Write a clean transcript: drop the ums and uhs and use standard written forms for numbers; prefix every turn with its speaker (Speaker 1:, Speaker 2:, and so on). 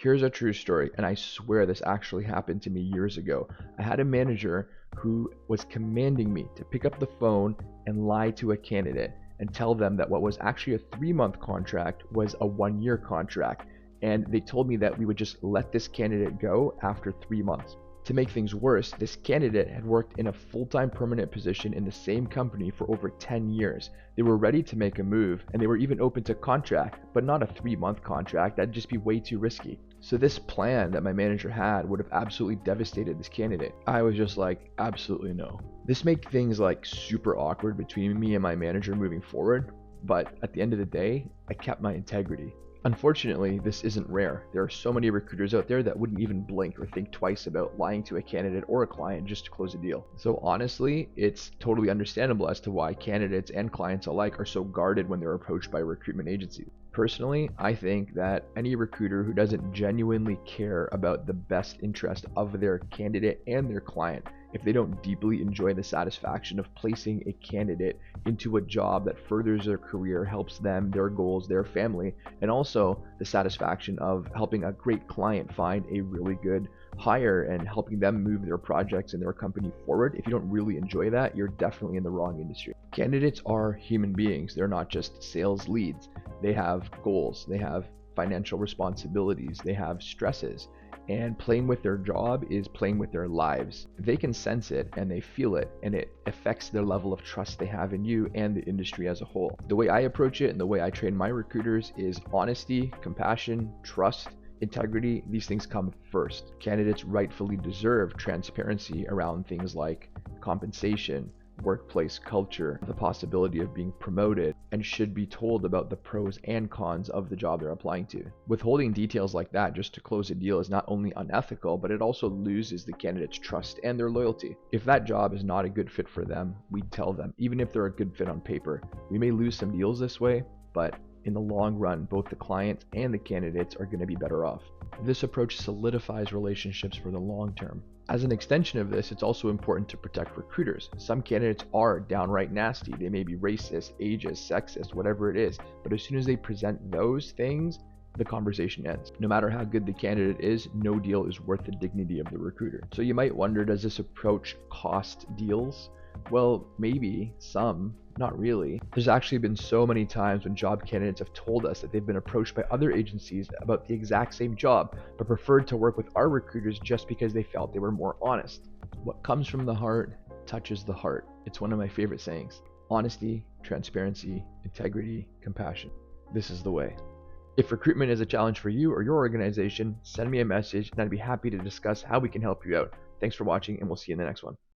Speaker 1: Here's a true story, and I swear this actually happened to me years ago. I had a manager who was commanding me to pick up the phone and lie to a candidate and tell them that what was actually a 3-month contract was a 1-year contract. And they told me that we would just let this candidate go after 3 months. To make things worse, this candidate had worked in a full-time permanent position in the same company for over 10 years. They were ready to make a move, and they were even open to contract, but not a 3-month contract. That'd just be way too risky. So this plan that my manager had would have absolutely devastated this candidate. I was just like, absolutely no. This made things like super awkward between me and my manager moving forward, but at the end of the day, I kept my integrity. Unfortunately, this isn't rare. There are so many recruiters out there that wouldn't even blink or think twice about lying to a candidate or a client just to close a deal. So honestly, it's totally understandable as to why candidates and clients alike are so guarded when they're approached by recruitment agencies. Personally, I think that any recruiter who doesn't genuinely care about the best interest of their candidate and their client, if they don't deeply enjoy the satisfaction of placing a candidate into a job that furthers their career, helps them, their goals, their family, and also the satisfaction of helping a great client find a really good hire and helping them move their projects and their company forward, if you don't really enjoy that, you're definitely in the wrong industry. Candidates are human beings. They're not just sales leads. They have goals, they have financial responsibilities, they have stresses. And playing with their job is playing with their lives. They can sense it and they feel it, and it affects their level of trust they have in you and the industry as a whole. The way I approach it and the way I train my recruiters is honesty, compassion, trust, integrity. These things come first. Candidates rightfully deserve transparency around things like compensation, workplace culture, the possibility of being promoted, and should be told about the pros and cons of the job they're applying to. Withholding details like that just to close a deal is not only unethical, but it also loses the candidate's trust and their loyalty. If that job is not a good fit for them, we tell them, even if they're a good fit on paper. We may lose some deals this way, but in the long run, both the clients and the candidates are going to be better off. This approach solidifies relationships for the long term. As an extension of this, it's also important to protect recruiters. Some candidates are downright nasty. They may be racist, ageist, sexist, whatever it is, but as soon as they present those things, the conversation ends. No matter how good the candidate is, no deal is worth the dignity of the recruiter. So you might wonder, does this approach cost deals? Well, maybe some, not really. There's actually been so many times when job candidates have told us that they've been approached by other agencies about the exact same job, but preferred to work with our recruiters just because they felt they were more honest. What comes from the heart touches the heart. It's one of my favorite sayings. Honesty, transparency, integrity, compassion. This is the way. If recruitment is a challenge for you or your organization, send me a message and I'd be happy to discuss how we can help you out. Thanks for watching, and we'll see you in the next one.